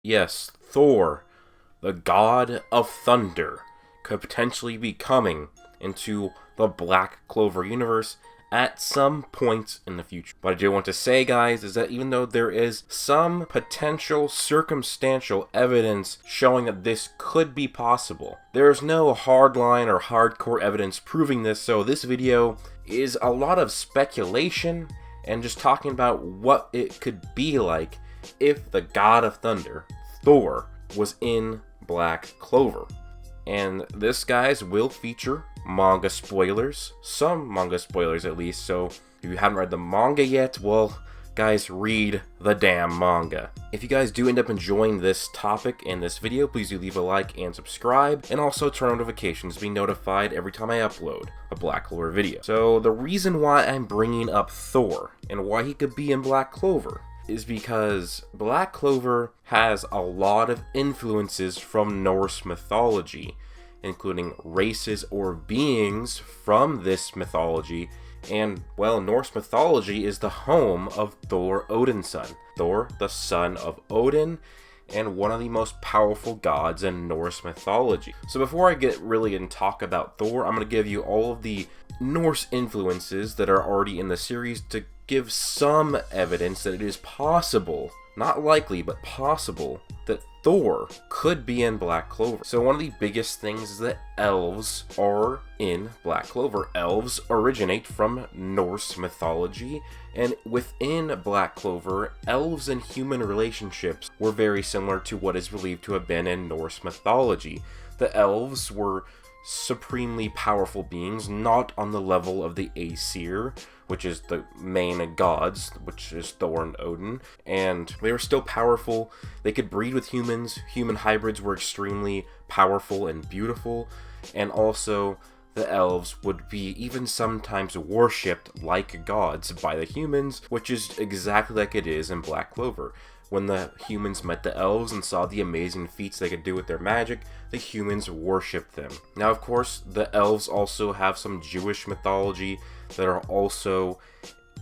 Yes, Thor, the god of thunder, could potentially be coming into the Black Clover universe at some point in the future. What I do want to say, guys, is that even though there is some potential circumstantial evidence showing that this could be possible, there is no hardline or hardcore evidence proving this, so this video is a lot of speculation and just talking about what it could be like if the god of thunder, Thor, was in Black Clover. And this, guys, will feature manga spoilers, some manga spoilers at least, so if you haven't read the manga yet, well, guys, read the damn manga. If you guys do end up enjoying this topic and this video, please do leave a like and subscribe, and also turn on notifications to be notified every time I upload a Black Clover video. So the reason why I'm bringing up Thor and why he could be in Black Clover is because Black Clover has a lot of influences from Norse mythology, including races or beings from this mythology, and, well, Norse mythology is the home of Thor, Odin's son. Thor, the son of Odin, and one of the most powerful gods in Norse mythology. So before I get really and talk about Thor, I'm going to give you all of the Norse influences that are already in the series to give some evidence that it is possible, not likely, but possible, that Thor could be in Black Clover. So one of the biggest things is that elves are in Black Clover. Elves originate from Norse mythology, and within Black Clover, elves and human relationships were very similar to what is believed to have been in Norse mythology. The elves were supremely powerful beings, not on the level of the Aesir, which is the main gods, which is Thor and Odin, and they were still powerful. They could breed with humans. Human hybrids were extremely powerful and beautiful, and also the elves would be even sometimes worshipped like gods by the humans, which is exactly like it is in Black Clover. When the humans met the elves and saw the amazing feats they could do with their magic, the humans worshipped them. Now, of course, the elves also have some Jewish mythology that are also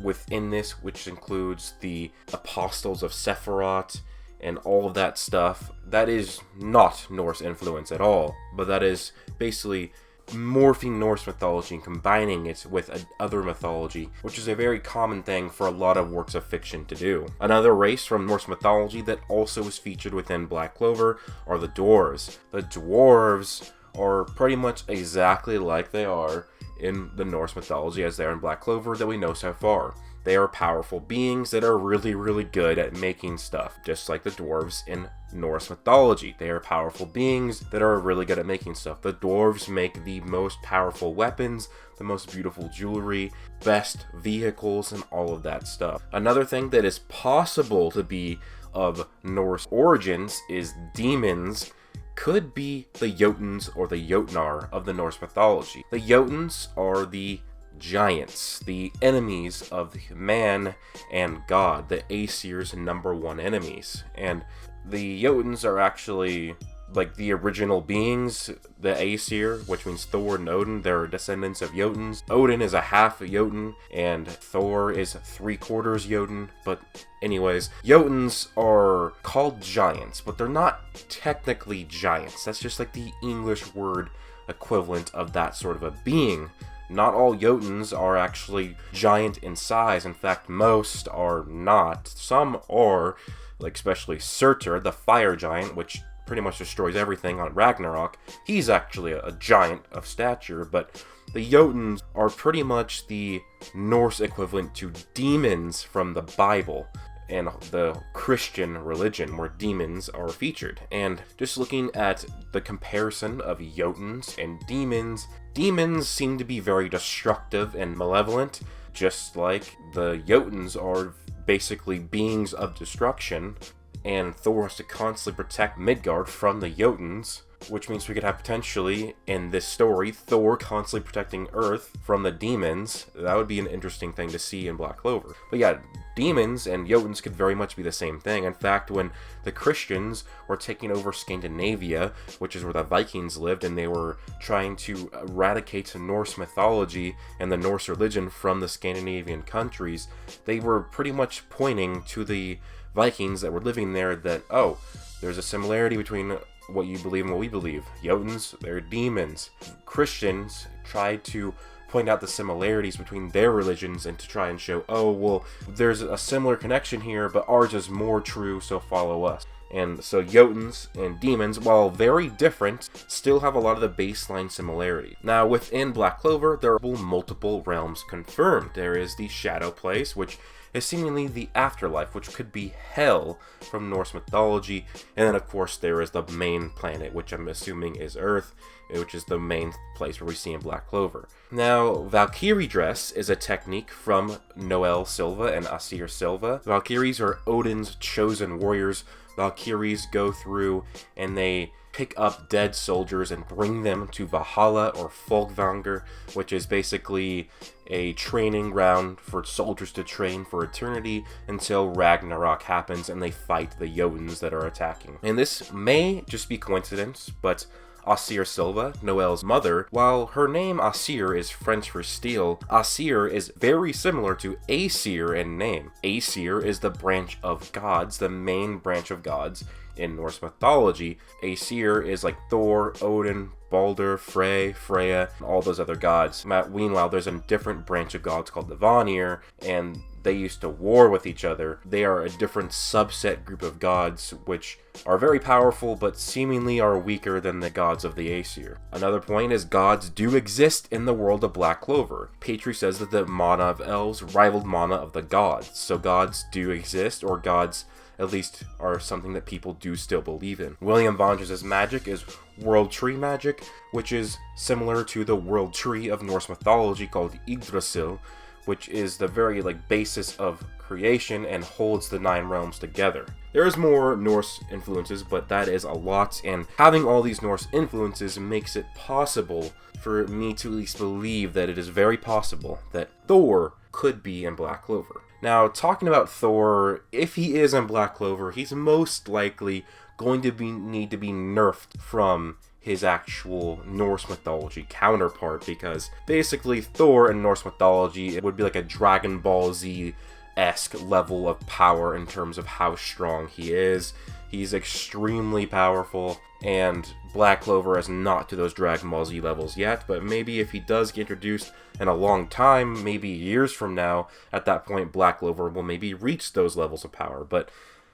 within this, which includes the apostles of Sephiroth and all of that stuff. That is not Norse influence at all, but that is basically morphing Norse mythology and combining it with other mythology, which is a very common thing for a lot of works of fiction to do. Another race from Norse mythology that also is featured within Black Clover are the dwarves. The dwarves are pretty much exactly like they are in the Norse mythology as they are in Black Clover that we know so far. They are powerful beings that are really, really good at making stuff, just like the dwarves in Norse mythology. They are powerful beings that are really good at making stuff. The dwarves make the most powerful weapons, the most beautiful jewelry, best vehicles, and all of that stuff. Another thing that is possible to be of Norse origins is demons could be the Jotuns or the Yotnar of the Norse mythology. The Jotuns are the giants, the enemies of man and God, the Aesir's #1 enemies. And the Jotuns are actually like the original beings. The Aesir, which means Thor and Odin, they're descendants of Jotuns. Odin is a half Jotun, and Thor is 3/4 Jotun. But anyways, Jotuns are called giants, but they're not technically giants. That's just like the English word equivalent of that sort of a being. Not all Jotuns are actually giant in size. In fact, most are not. Some are, like especially Surtur, the fire giant, which pretty much destroys everything on Ragnarok. He's actually a giant of stature, but the Jotuns are pretty much the Norse equivalent to demons from the Bible and the Christian religion, where demons are featured. And just looking at the comparison of Jotuns and demons, demons seem to be very destructive and malevolent, just like the Jotuns are basically beings of destruction, and Thor has to constantly protect Midgard from the Jotuns, which means we could have potentially, in this story, Thor constantly protecting Earth from the demons. That would be an interesting thing to see in Black Clover. But yeah, demons and Jotuns could very much be the same thing. In fact, when the Christians were taking over Scandinavia, which is where the Vikings lived, and they were trying to eradicate Norse mythology and the Norse religion from the Scandinavian countries, they were pretty much pointing to the Vikings that were living there that, oh, There's a similarity between what you believe and what we believe. Jotuns, they're demons. Christians tried to point out the similarities between their religions and to try and show, oh, well, there's a similar connection here, but ours is more true, so follow us. And so Jotuns and demons, while very different, still have a lot of the baseline similarity. Now, within Black Clover, there are multiple realms confirmed. There is the Shadow Place, which is seemingly the afterlife, which could be hell from Norse mythology. And then, of course, there is the main planet, which I'm assuming is Earth, which is the main place where we see in Black Clover. Now, Valkyrie dress is a technique from Noel Silva and Asir Silva. Valkyries are Odin's chosen warriors. Valkyries go through and they pick up dead soldiers and bring them to Valhalla or Folkvanger, which is basically a training ground for soldiers to train for eternity until Ragnarok happens and they fight the Jotuns that are attacking. And this may just be coincidence, but Asir Silva, Noel's mother, while her name Asir is French for steel, Asir is very similar to Aesir in name. Aesir is the branch of gods, the main branch of gods in Norse mythology. Aesir is like Thor, Odin, Balder, Frey, Freya, and all those other gods. Meanwhile, there's a different branch of gods called the Vanir, and they used to war with each other. They are a different subset group of gods, which are very powerful, but seemingly are weaker than the gods of the Aesir. Another point is gods do exist in the world of Black Clover. Petrie says that the mana of elves rivaled mana of the gods. So gods do exist, or gods at least are something that people do still believe in. William Vondres' magic is World Tree magic, which is similar to the World Tree of Norse mythology called Yggdrasil, which is the very basis of creation and holds the 9 realms together. There's more Norse influences, but that is a lot, and having all these Norse influences makes it possible for me to at least believe that it is very possible that Thor could be in Black Clover. Now, talking about Thor, if he is in Black Clover, he's most likely going to need to be nerfed from his actual Norse mythology counterpart, because basically Thor in Norse mythology, it would be like a Dragon Ball Z-esque level of power in terms of how strong he is. He's extremely powerful, and Black Clover is not to those Dragon Ball Z levels yet, but maybe if he does get introduced in a long time, maybe years from now, at that point Black Clover will maybe reach those levels of power. But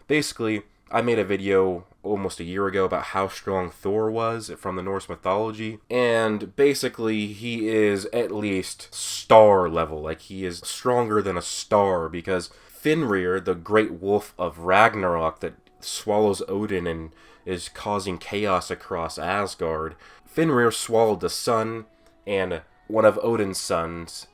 basically, I made a video almost a year ago about how strong Thor was from the Norse mythology, and basically he is at least star level. Like, he is stronger than a star, because Fenrir, the great wolf of Ragnarok that swallows Odin and is causing chaos across Asgard, Fenrir swallowed the sun and one of Odin's sons.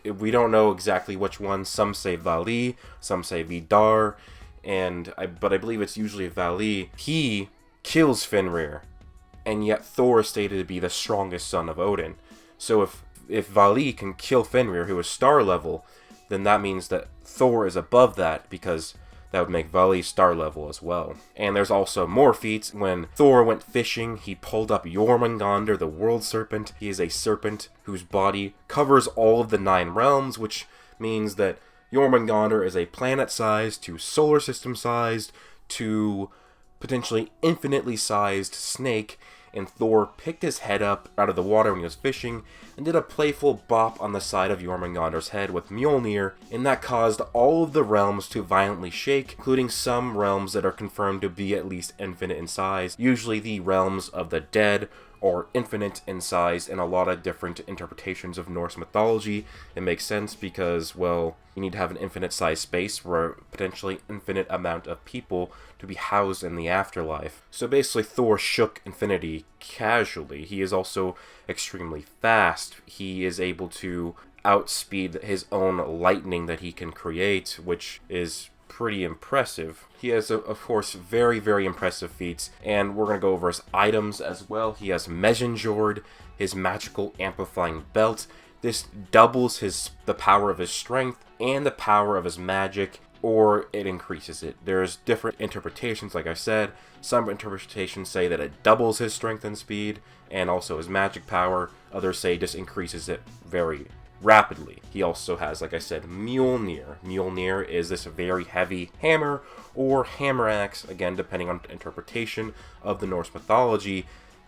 We don't know exactly which one. Some say Vali, some say Vidar, but I believe it's usually Vali. He kills Fenrir, and yet Thor is stated to be the strongest son of Odin. So if Vali can kill Fenrir, who is star level, then that means that Thor is above that, because that would make Vali star level as well. And there's also more feats. When Thor went fishing, he pulled up Jormungandr, the world serpent. He is a serpent whose body covers all of the 9 realms, which means that Jormungandr is a planet-sized to solar system-sized to potentially infinitely sized snake, and Thor picked his head up out of the water when he was fishing and did a playful bop on the side of Jormungandr's head with Mjolnir, and that caused all of the realms to violently shake, including some realms that are confirmed to be at least infinite in size, usually the realms of the dead, or infinite in size. In a lot of different interpretations of Norse mythology, it makes sense because, well, you need to have an infinite size space for a potentially infinite amount of people to be housed in the afterlife. So basically Thor shook infinity casually. He is also extremely fast. He is able to outspeed his own lightning that he can create, which is pretty impressive. He has, of course, very, very impressive feats, and we're going to go over his items as well. He has Mesenjord, his magical amplifying belt. This doubles the power of his strength and the power of his magic, or it increases it. There's different interpretations, like I said. Some interpretations say that it doubles his strength and speed, and also his magic power. Others say it just increases it very rapidly. He also has, like I said, Mjolnir. Mjolnir is this very heavy hammer or hammer axe, again, depending on interpretation of the Norse mythology,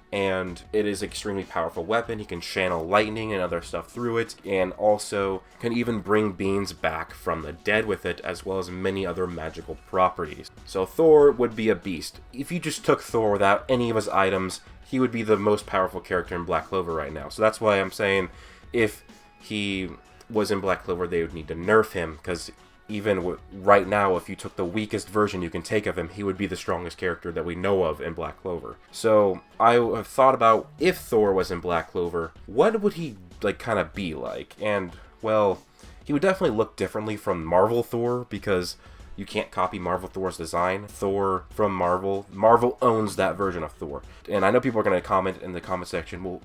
and it is an extremely powerful weapon. He can channel lightning and other stuff through it, and also can even bring beings back from the dead with it, as well as many other magical properties. So Thor would be a beast. If you just took Thor without any of his items, he would be the most powerful character in Black Clover right now. So that's why I'm saying if he was in Black Clover, they would need to nerf him, because even right now, if you took the weakest version you can take of him, he would be the strongest character that we know of in Black Clover. So I have thought about, if Thor was in Black Clover, what would he like kind of be like? And well, he would definitely look differently from Marvel Thor, because you can't copy Marvel Thor's design. Thor from Marvel owns that version of Thor. And I know people are going to comment in the comment section, well,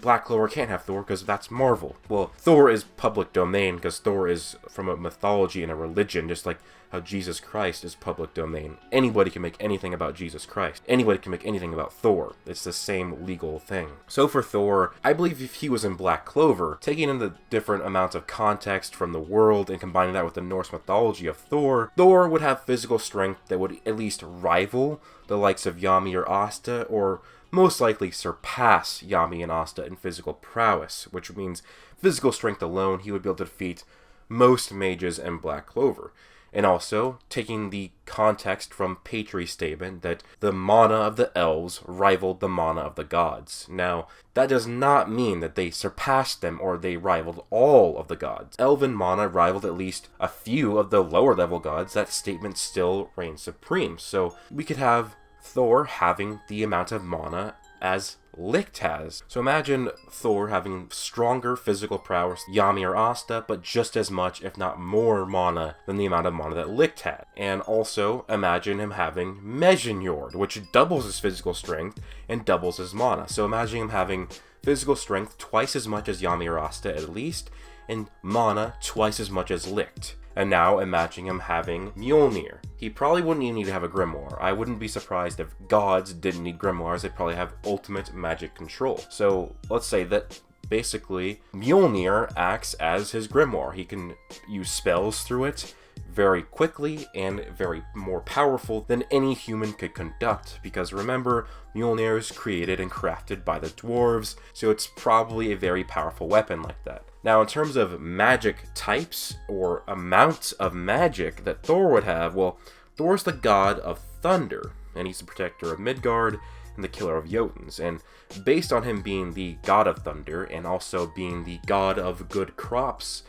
Black Clover can't have Thor because that's Marvel. Well, Thor is public domain because Thor is from a mythology and a religion, just like how Jesus Christ is public domain. Anybody can make anything about Jesus Christ. Anybody can make anything about Thor. It's the same legal thing. So for Thor, I believe if he was in Black Clover, taking in the different amounts of context from the world and combining that with the Norse mythology of Thor, Thor would have physical strength that would at least rival the likes of Yami or Asta, or most likely surpass Yami and Asta in physical prowess, which means physical strength alone, he would be able to defeat most mages in Black Clover. And also, taking the context from Patri's statement that the mana of the elves rivaled the mana of the gods. Now, that does not mean that they surpassed them or they rivaled all of the gods. Elven mana rivaled at least a few of the lower level gods. That statement still reigns supreme. So we could have Thor having the amount of mana as Licht has. So imagine Thor having stronger physical prowess, Yami or Asta, but just as much, if not more, mana than the amount of mana that Licht had. And also imagine him having Mejnjord, which doubles his physical strength and doubles his mana. So imagine him having physical strength twice as much as Yami or Asta at least, and mana twice as much as Licht. And now imagine him having Mjolnir. He probably wouldn't even need to have a grimoire. I wouldn't be surprised if gods didn't need grimoires. They'd probably have ultimate magic control. So let's say that basically Mjolnir acts as his grimoire. He can use spells through it very quickly and very more powerful than any human could conduct, because remember, Mjolnir is created and crafted by the dwarves, so it's probably a very powerful weapon like that. Now, in terms of magic types or amounts of magic that Thor would have, well, Thor's the god of thunder, and he's the protector of Midgard and the killer of Jotuns. And based on him being the god of thunder and also being the god of good crops,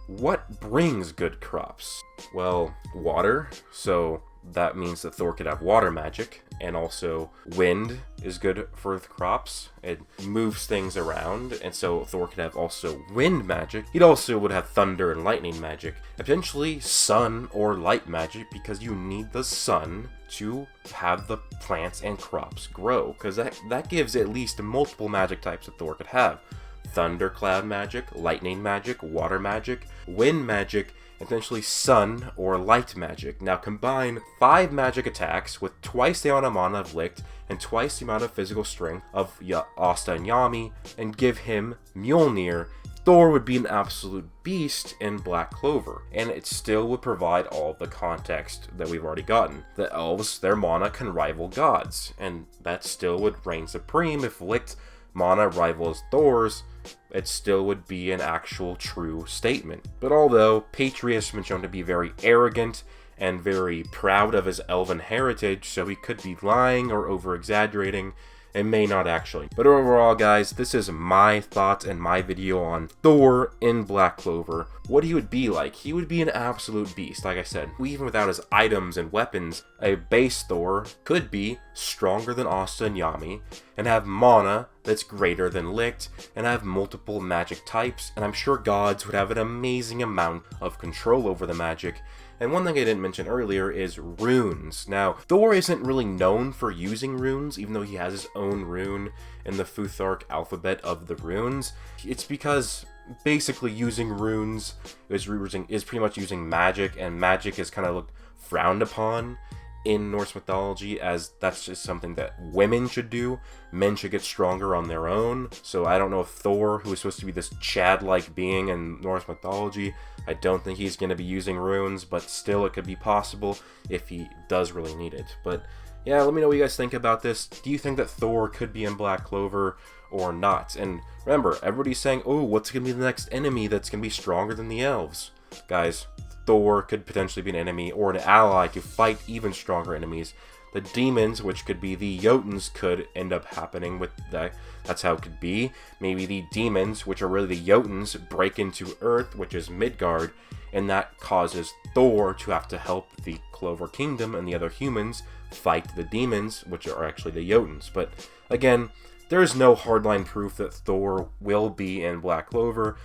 what brings good crops? Well, water. So that means that Thor could have water magic, and also wind is good for the crops. It moves things around, and so Thor could have also wind magic. He'd also would have thunder and lightning magic, potentially sun or light magic, because you need the sun to have the plants and crops grow, because that gives at least multiple magic types that Thor could have. Thundercloud magic, lightning magic, water magic, wind magic, essentially sun or light magic. Now combine 5 magic attacks with twice the amount of mana of Licht and twice the amount of physical strength of Asta and Yami, and give him Mjolnir. Thor would be an absolute beast in Black Clover, and it still would provide all of the context that we've already gotten. The elves, their mana can rival gods, and that still would reign supreme. If Licht mana rivals Thor's, it still would be an actual true statement. But although Patri has been shown to be very arrogant and very proud of his elven heritage, so he could be lying or over-exaggerating, and may not actually. But overall, guys, this is my thoughts and my video on Thor in Black Clover. What he would be like. He would be an absolute beast, like I said. Even without his items and weapons, a base Thor could be stronger than Asta and Yami, and have mana that's greater than Licht, and have multiple magic types, and I'm sure gods would have an amazing amount of control over the magic. And one thing I didn't mention earlier is runes. Now, Thor isn't really known for using runes, even though he has his own rune in the Futhark alphabet of the runes. It's because basically using runes is pretty much using magic, and magic is kind of looked frowned upon in Norse mythology, as that's just something that women should do. Men should get stronger on their own. So I don't know if Thor, who is supposed to be this Chad-like being in Norse mythology, I don't think he's going to be using runes, but still it could be possible if he does really need it. But yeah, let me know what you guys think about this. Do you think that Thor could be in Black Clover or not? And remember, everybody's saying, oh, what's going to be the next enemy that's going to be stronger than the elves? Guys, Thor could potentially be an enemy or an ally to fight even stronger enemies. The demons, which could be the Jotuns, could end up happening with that. That's how it could be. Maybe the demons, which are really the Jotuns, break into Earth, which is Midgard, and that causes Thor to have to help the Clover Kingdom and the other humans fight the demons, which are actually the Jotuns. But again, there is no hardline proof that Thor will be in Black Clover.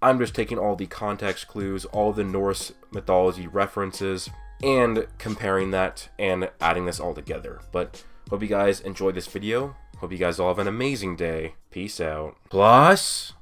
I'm just taking all the context clues, all the Norse mythology references, and comparing that and adding this all together. But hope you guys enjoyed this video. Hope you guys all have an amazing day. Peace out. Plus...